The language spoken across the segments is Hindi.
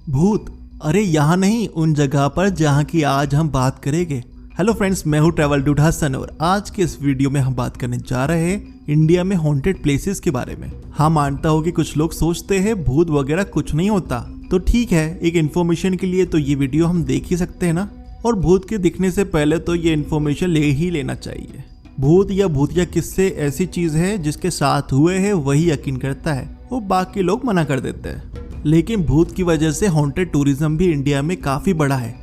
भूत, अरे यहाँ नहीं, उन जगह पर जहाँ की आज हम बात करेंगे। हेलो फ्रेंड्स, मैं हूँ ट्रैवल डूड हसन और आज के इस वीडियो में हम बात करने जा रहे हैं इंडिया में हॉन्टेड प्लेसेस के बारे में। हाँ, मानता हूँ कि कुछ लोग सोचते हैं भूत वगैरह कुछ नहीं होता, तो ठीक है, एक इन्फॉर्मेशन के लिए तो ये वीडियो हम देख ही सकते हैं ना। और भूत के दिखने से पहले तो ये इन्फॉर्मेशन ले ही लेना चाहिए। भूत या भूतिया किस्से ऐसी चीज है जिसके साथ हुए हैं वही यकीन करता है, वो बाकी लोग मना कर देते हैं। लेकिन भूत की वजह से हॉन्टेड टूरिज्म भी इंडिया में काफी बड़ा है।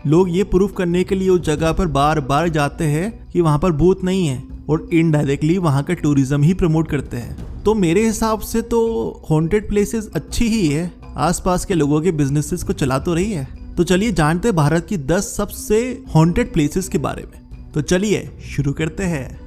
लोग ये प्रूव करने के लिए उस जगह पर बार बार जाते हैं कि वहाँ पर भूत नहीं है और इनडायरेक्टली वहाँ का टूरिज्म ही प्रमोट करते हैं। तो मेरे हिसाब से तो हॉन्टेड प्लेसेस अच्छी ही है, आसपास के लोगों के बिजनेसेस को चला तो रही है। तो चलिए जानते हैं भारत की 10 सबसे हॉन्टेड प्लेसेस के बारे में। तो चलिए शुरू करते हैं।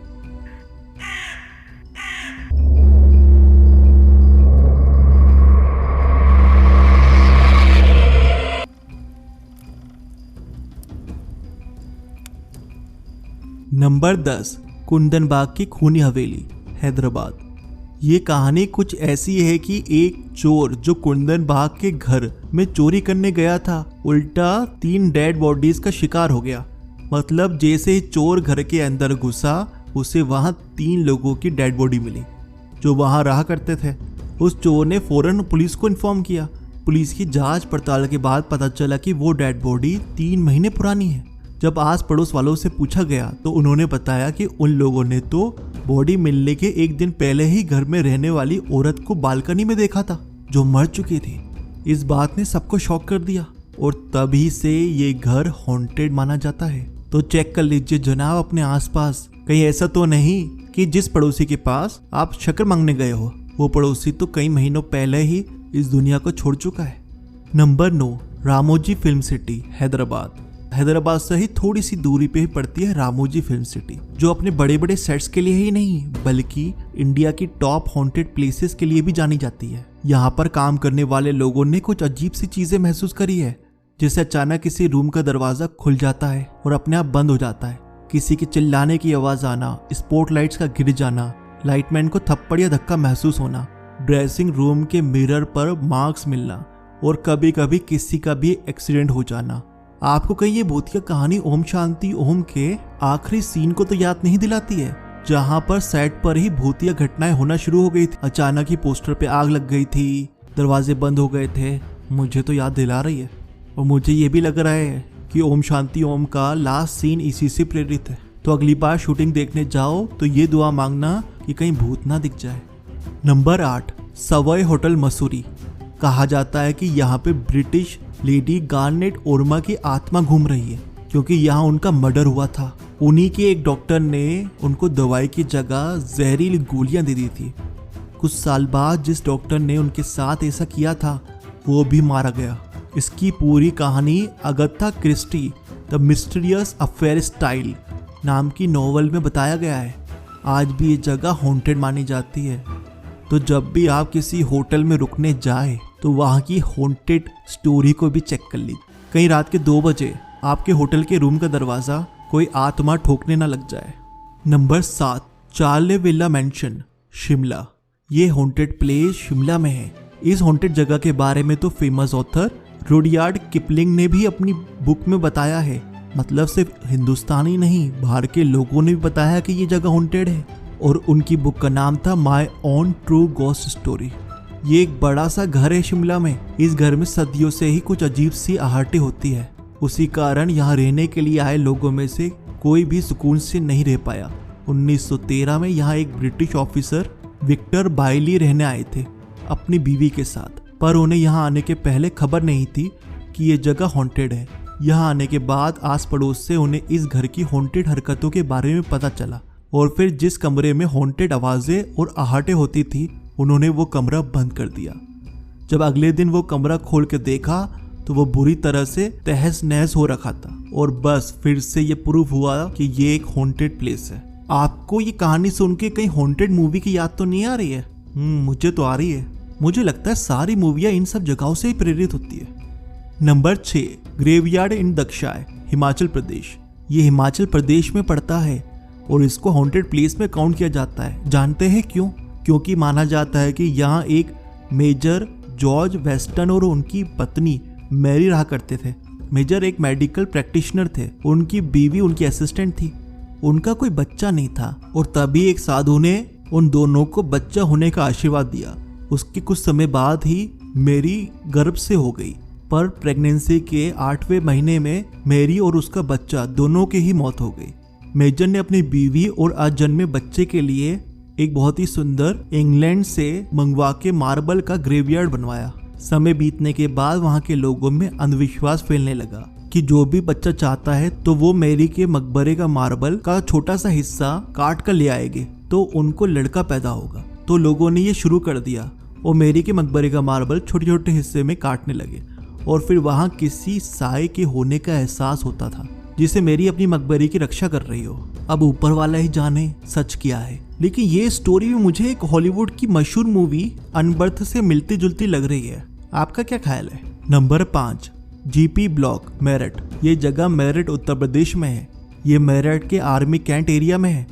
नंबर 10, कुंदन बाग की खूनी हवेली, हैदराबाद। ये कहानी कुछ ऐसी है कि एक चोर जो कुंदन बाग के घर में चोरी करने गया था, उल्टा 3 डेड बॉडीज का शिकार हो गया। मतलब जैसे ही चोर घर के अंदर घुसा, उसे वहां 3 लोगों की डेड बॉडी मिली जो वहां रहा करते थे। उस चोर ने फौरन पुलिस को इन्फॉर्म किया। पुलिस की जांच पड़ताल के बाद पता चला कि वो डेड बॉडी 3 महीने पुरानी है। जब आस पड़ोस वालों से पूछा गया तो उन्होंने बताया कि उन लोगों ने तो बॉडी मिलने के एक दिन पहले ही घर में रहने वाली औरत को बालकनी में देखा था जो मर चुकी थी। इस बात ने सबको शॉक कर दिया और तभी से ये घर हॉन्टेड माना जाता है। तो चेक कर लीजिए जनाब अपने आसपास, कहीं ऐसा तो नहीं कि जिस पड़ोसी के पास आप शक्कर मांगने गए हो, वो पड़ोसी तो कई महीनों पहले ही इस दुनिया को छोड़ चुका है। Number 9, Ramoji film city, Hyderabad. Hyderabad से ही थोड़ी सी दूरी पे ही पड़ती है रामोजी फिल्म सिटी, जो अपने बड़े बड़े सेट्स के लिए ही नहीं बल्कि इंडिया की टॉप हॉन्टेड प्लेसेस के लिए भी जानी जाती है। यहाँ पर काम करने वाले लोगों ने कुछ अजीब सी चीजें महसूस करी है, जैसे अचानक किसी रूम का दरवाजा खुल जाता है और अपने आप बंद हो जाता है, किसी के चिल्लाने की आवाज आना, स्पॉटलाइट्स का गिर जाना, लाइटमैन को थप्पड़ या धक्का महसूस होना, ड्रेसिंग रूम के मिरर पर मार्क्स मिलना और कभी कभी किसी का भी एक्सीडेंट हो जाना। आपको कहीं ये भूतिया कहानी ओम शांति ओम के आखिरी सीन को तो याद नहीं दिलाती है, जहां पर सेट पर ही भूतिया घटनाएं होना शुरू हो गई थी। अचानक ही पोस्टर पे आग लग गई थी, दरवाजे बंद हो गए थे। मुझे तो याद दिला रही है और मुझे ये भी लग रहा है कि ओम शांति ओम का लास्ट सीन इसी से प्रेरित है। तो अगली बार शूटिंग देखने जाओ तो ये दुआ मांगना कि कहीं भूत ना दिख जाए। Number 8, Savoy hotel Mussoorie. कहा जाता है कि यहाँ पे ब्रिटिश लेडी गार्नेट ओरमा की आत्मा घूम रही है, क्योंकि यहाँ उनका मर्डर हुआ था। उन्हीं के एक डॉक्टर ने उनको दवाई की जगह जहरीली गोलियां दे दी थी। कुछ साल बाद जिस डॉक्टर ने उनके साथ ऐसा किया था वो भी मारा गया। इसकी पूरी कहानी Agatha Christie the mysterious affair style नाम की नॉवल में बताया गया है। आज भी ये जगह हॉन्टेड मानी जाती है। तो जब भी आप किसी होटल में रुकने जाए तो वहाँ की हॉन्टेड स्टोरी को भी चेक कर लीजिए। कहीं रात के 2 बजे आपके होटल के रूम का दरवाजा कोई आत्मा ठोकने ना लग जाए। Number 7, Charlie villa mention, Shimla. ये हॉन्टेड प्लेस शिमला में है। इस हॉन्टेड जगह के बारे में तो फेमस ऑथर रुडयार्ड किपलिंग ने भी अपनी बुक में बताया है। मतलब सिर्फ हिंदुस्तानी नहीं, बाहर के लोगों ने भी बताया कि ये जगह हॉन्टेड है और उनकी बुक का नाम था my own true ghost story. ये एक बड़ा सा घर है शिमला में। इस घर में सदियों से ही कुछ अजीब सी आहटें होती है। उसी कारण यहाँ रहने के लिए आए लोगों में से कोई भी सुकून से नहीं रह पाया। 1913 में यहाँ एक ब्रिटिश ऑफिसर विक्टर बाइली रहने आए थे अपनी बीवी के साथ, पर उन्हें यहाँ आने के पहले खबर नहीं थी कि ये जगह हॉन्टेड है। यहाँ आने के बाद आस पड़ोस से उन्हें इस घर की हॉन्टेड हरकतों के बारे में पता चला और फिर जिस कमरे में हॉन्टेड आवाजें और आहटें होती थी उन्होंने वो कमरा बंद कर दिया। जब अगले दिन वो कमरा खोल के देखा तो वो बुरी तरह से तहस नहस हो रखा था और बस फिर से ये प्रूफ हुआ कि ये एक हॉन्टेड प्लेस है। आपको ये कहानी सुन के कहीं हॉन्टेड मूवी की याद तो नहीं आ रही है? मुझे तो आ रही है। मुझे लगता है सारी मूवियाँ इन सब जगहों से ही प्रेरित होती है। नंबर 6, ग्रेवयार्ड इन दक्षाय, हिमाचल प्रदेश। ये हिमाचल प्रदेश में पड़ता है और इसको हॉन्टेड प्लेस में काउंट किया जाता है। जानते हैं क्यों? क्योंकि माना जाता है कि यहाँ एक मेजर जॉर्ज वेस्टन और उनकी पत्नी मैरी रहा करते थे। मेजर एक मेडिकल प्रैक्टिशनर थे, उनकी बीवी उनकी असिस्टेंट थी। उनका कोई बच्चा नहीं था और तभी एक साधु ने उन दोनों को बच्चा होने का आशीर्वाद दिया। उसके कुछ समय बाद ही मैरी गर्भ से हो गई, पर प्रेगनेंसी के 8वें महीने में मैरी और उसका बच्चा दोनों की ही मौत हो गई। मेजर ने अपनी बीवी और अजन्मे बच्चे के लिए एक बहुत ही सुंदर इंग्लैंड से मंगवा के मार्बल का ग्रेवयार्ड बनवाया। समय बीतने के बाद वहाँ के लोगों में अंधविश्वास फैलने लगा कि जो भी बच्चा चाहता है तो वो मैरी के मकबरे का मार्बल का छोटा सा हिस्सा काट कर ले आएंगे तो उनको लड़का पैदा होगा। तो लोगों ने ये शुरू कर दिया और मैरी के मकबरे का मार्बल छोटे छोटे हिस्से में काटने लगे और फिर वहाँ किसी साए के होने का एहसास होता था जिसे मैरी अपनी मकबरे की रक्षा कर रही हो। अब ऊपर वाला ही जाने सच क्या है, लेकिन ये स्टोरी भी मुझे एक हॉलीवुड की मशहूर मूवी अनबर्थ से मिलती जुलती लग रही है। आपका क्या ख्याल है? Number 5, GP block Meerut. ये जगह मेरठ उत्तर प्रदेश में है। ये मेरठ के आर्मी कैंट एरिया में है।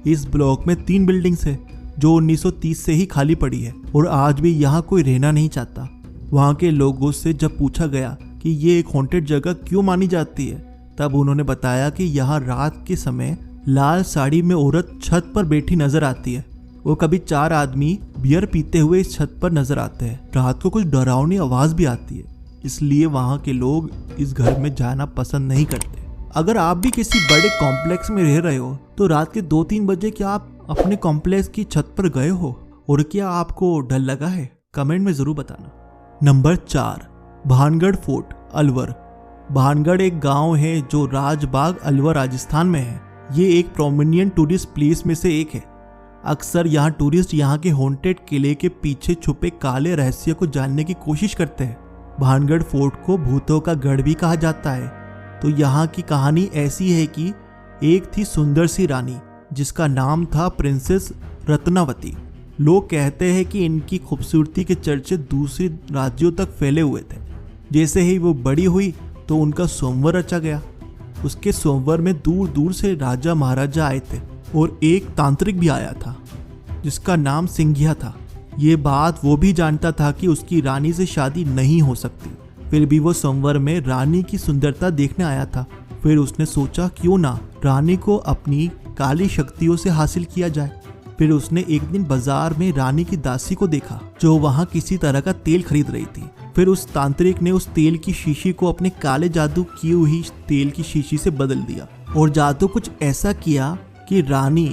इस ब्लॉक में 3 बिल्डिंग्स है जो 1930 से ही खाली पड़ी है और आज भी यहाँ कोई रहना नहीं चाहता। वहाँ के लोगों से जब पूछा गया कि ये एक हॉन्टेड जगह क्यों मानी जाती है, तब उन्होंने बताया कि यहाँ रात के समय लाल साड़ी में औरत छत पर बैठी नजर आती है। वो कभी 4 आदमी बियर पीते हुए इस छत पर नजर आते हैं। रात को कुछ डरावनी आवाज भी आती है, इसलिए वहाँ के लोग इस घर में जाना पसंद नहीं करते। अगर आप भी किसी बड़े कॉम्प्लेक्स में रह रहे हो तो रात के 2-3 बजे क्या आप अपने कॉम्प्लेक्स की छत पर गए हो और क्या आपको डर लगा है? कमेंट में जरूर बताना। Number 4, Bhangarh fort Alwar. भानगढ़ एक गांव है जो राजबाग अलवर राजस्थान में है। ये एक प्रोमिनेंट टूरिस्ट प्लेस में से एक है। अक्सर यहाँ टूरिस्ट यहाँ के हॉन्टेड किले के पीछे छुपे काले रहस्य को जानने की कोशिश करते हैं। भानगढ़ फोर्ट को भूतों का गढ़ भी कहा जाता है। तो यहाँ की कहानी ऐसी है कि एक थी सुंदर सी रानी जिसका नाम था प्रिंसेस रत्नावती। लोग कहते हैं कि इनकी खूबसूरती के चर्चे दूसरे राज्यों तक फैले हुए थे। जैसे ही वो बड़ी हुई तो उनका स्वयंवर रचा गया। उसके स्वयंवर में दूर दूर से राजा महाराजा आए थे और एक तांत्रिक भी आया था जिसका नाम सिंघिया था। ये बात वो भी जानता था कि उसकी रानी से शादी नहीं हो सकती, फिर भी वो स्वयंवर में रानी की सुंदरता देखने आया था। फिर उसने सोचा क्यों ना रानी को अपनी काली शक्तियों से हासिल किया जाए। फिर उसने एक दिन बाजार में रानी की दासी को देखा जो वहाँ किसी तरह का तेल खरीद रही थी। फिर उस तांत्रिक ने उस तेल की शीशी को अपने काले जादू की हुई तेल की शीशी से बदल दिया और जादू कुछ ऐसा किया कि रानी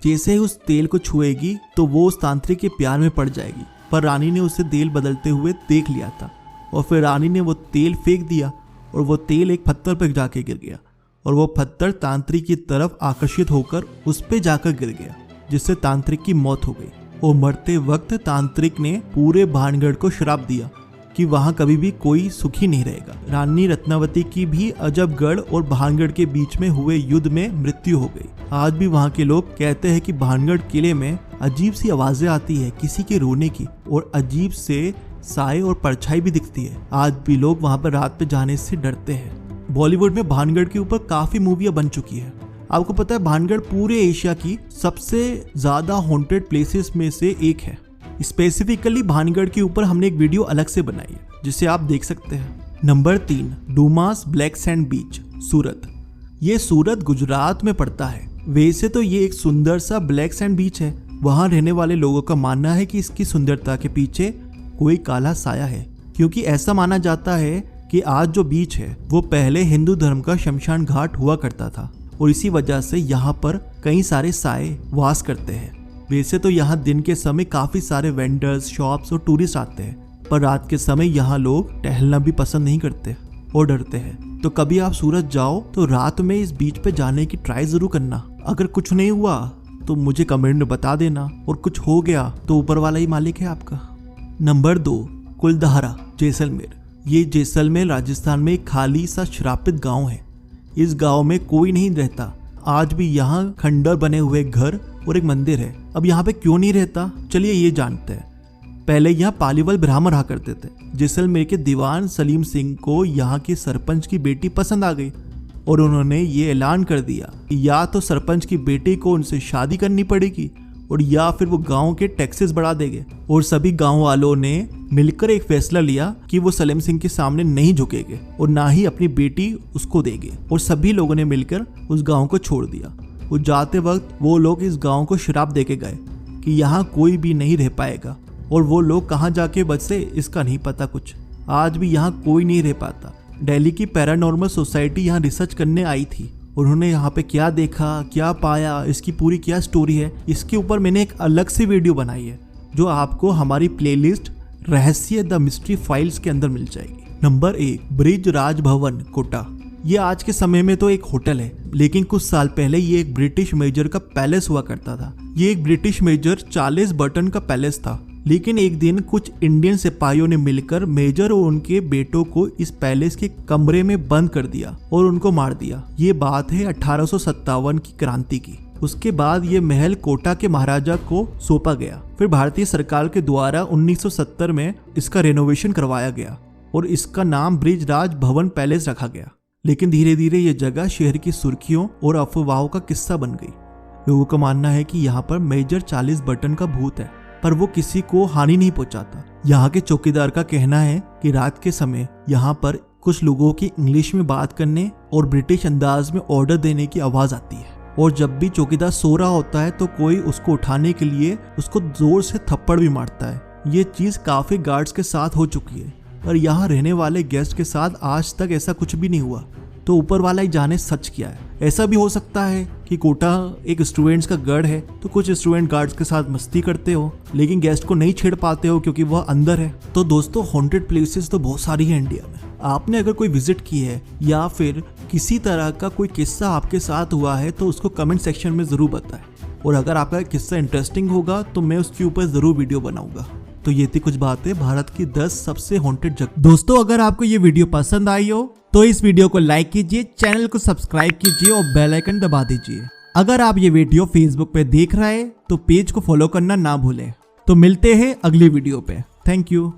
जैसे ही उस तेल को छुएगी तो वो उस तांत्रिक के प्यार में पड़ जाएगी। पर रानी ने उसे तेल बदलते हुए देख लिया था और फिर रानी ने वो तेल फेंक दिया और वो तेल एक पत्थर पर जाके गिर गया और वो पत्थर तांत्रिक की तरफ आकर्षित होकर उस पे जाकर गिर गया, जिससे तांत्रिक की मौत हो गई। और मरते वक्त तांत्रिक ने पूरे भानगढ़ को श्राप दिया कि वहाँ कभी भी कोई सुखी नहीं रहेगा। रानी रत्नावती की भी अजबगढ़ और भानगढ़ के बीच में हुए युद्ध में मृत्यु हो गई। आज भी वहाँ के लोग कहते हैं कि भानगढ़ किले में अजीब सी आवाजें आती है किसी के रोने की, और अजीब से साए और परछाई भी दिखती है। आज भी लोग वहाँ पर रात पे जाने से डरते हैं। बॉलीवुड में भानगढ़ के ऊपर काफी मूवियाँ बन चुकी है। आपको पता है भानगढ़ पूरे एशिया की सबसे ज्यादा हॉन्टेड प्लेसेस में से एक है। स्पेसिफिकली भानगढ़ के ऊपर हमने एक वीडियो अलग से बनाई है जिसे आप देख सकते हैं। नंबर 3, डूमास ब्लैक सैंड बीच सूरत। ये सूरत गुजरात में पड़ता है। वैसे तो ये एक सुंदर सा ब्लैक सैंड बीच है। वहाँ रहने वाले लोगों का मानना है कि इसकी सुंदरता के पीछे कोई काला साया है, क्योंकि ऐसा माना जाता है कि आज जो बीच है वो पहले हिंदू धर्म का शमशान घाट हुआ करता था और इसी वजह से यहाँ पर कई सारे साए वास करते हैं। वैसे तो यहाँ दिन के समय काफी सारे वेंडर्स, शॉप्स और टूरिस्ट आते हैं, पर रात के समय यहाँ लोग टहलना भी पसंद नहीं करते और डरते हैं। तो कभी आप सूरत जाओ तो रात में इस बीच पे जाने की ट्राई जरूर करना। अगर कुछ नहीं हुआ तो मुझे कमेंट में बता देना, और कुछ हो गया तो ऊपर वाला ही मालिक है आपका। नंबर 2, कुलधारा जैसलमेर। ये जैसलमेर राजस्थान में एक खाली सा श्रापित गांव है। इस गांव में कोई नहीं रहता। आज भी यहाँ खंडर बने हुए घर और एक मंदिर है। अब यहाँ पे क्यों नहीं रहता, चलिए ये जानते हैं। पहले यहाँ पालीवाल ब्राह्मण रहा करते थे। जैसलमेर के दीवान सलीम सिंह को यहाँ के सरपंच की बेटी पसंद आ गई और उन्होंने ये ऐलान कर दिया या तो सरपंच की बेटी को उनसे शादी करनी पड़ेगी और या फिर वो गांव के टैक्सेस बढ़ा देंगे। और सभी गांव वालों ने मिलकर एक फैसला लिया कि वो सलेम सिंह के सामने नहीं झुकेंगे और ना ही अपनी बेटी उसको देंगे, और सभी लोगों ने मिलकर उस गांव को छोड़ दिया। वो जाते वक्त वो लोग इस गांव को श्राप देके गए कि यहाँ कोई भी नहीं रह पाएगा, और वो लोग कहाँ जाके बसे इसका नहीं पता कुछ। आज भी यहाँ कोई नहीं रह पाता। दिल्ली की पैरानॉर्मल सोसाइटी यहाँ रिसर्च करने आई थी। उन्होंने यहाँ पे क्या देखा, क्या पाया, इसकी पूरी क्या स्टोरी है, इसके ऊपर मैंने एक अलग से वीडियो बनाई है जो आपको हमारी प्लेलिस्ट रहस्य द मिस्ट्री फाइल्स के अंदर मिल जाएगी। Number 1, bridge Raj Bhavan Kota. ये आज के समय में तो एक होटल है, लेकिन कुछ साल पहले ये एक ब्रिटिश मेजर का पैलेस हुआ करता था। ये एक ब्रिटिश मेजर चार्ल्स बर्टन का पैलेस था, लेकिन एक दिन कुछ इंडियन सिपाहियों ने मिलकर मेजर और उनके बेटों को इस पैलेस के कमरे में बंद कर दिया और उनको मार दिया। ये बात है 1857 की क्रांति की। उसके बाद ये महल कोटा के महाराजा को सौंपा गया। फिर भारतीय सरकार के द्वारा 1970 में इसका रेनोवेशन करवाया गया और इसका नाम ब्रिज राज भवन पैलेस रखा गया। लेकिन धीरे धीरे ये जगह शहर की सुर्खियों और अफवाहों का किस्सा बन गई। लोगों का मानना है कि यहाँ पर मेजर चार्ल्स बर्टन का भूत है, पर वो किसी को हानि नहीं पहुंचाता। यहाँ के चौकीदार का कहना है कि रात के समय यहाँ पर कुछ लोगों की इंग्लिश में बात करने और ब्रिटिश अंदाज में ऑर्डर देने की आवाज आती है, और जब भी चौकीदार सो रहा होता है तो कोई उसको उठाने के लिए उसको जोर से थप्पड़ भी मारता है। ये चीज काफी गार्ड्स के साथ हो चुकी है, और यहाँ रहने वाले गेस्ट के साथ आज तक ऐसा कुछ भी नहीं हुआ। तो ऊपर वाला ही जाने सच क्या है। ऐसा भी हो सकता है कि कोटा एक स्टूडेंट्स का गढ़ है, तो कुछ स्टूडेंट गार्ड्स के साथ मस्ती करते हो लेकिन गेस्ट को नहीं छेड़ पाते हो क्योंकि वह अंदर है। तो दोस्तों, हॉन्टेड प्लेसेस तो बहुत सारी हैं इंडिया में। आपने अगर कोई विजिट की है या फिर किसी तरह का कोई किस्सा आपके साथ हुआ है तो उसको कमेंट सेक्शन में जरूर बताएं, और अगर आपका किस्सा इंटरेस्टिंग होगा तो मैं उसके ऊपर जरूर वीडियो बनाऊंगा। तो ये थी कुछ बातें भारत की 10 सबसे हॉन्टेड जगह। दोस्तों, अगर आपको ये वीडियो पसंद आई हो तो इस वीडियो को लाइक कीजिए, चैनल को सब्सक्राइब कीजिए और बेल आइकन दबा दीजिए। अगर आप ये वीडियो फेसबुक पे देख रहे हैं तो पेज को फॉलो करना ना भूलें। तो मिलते हैं अगली वीडियो पे। Thank you.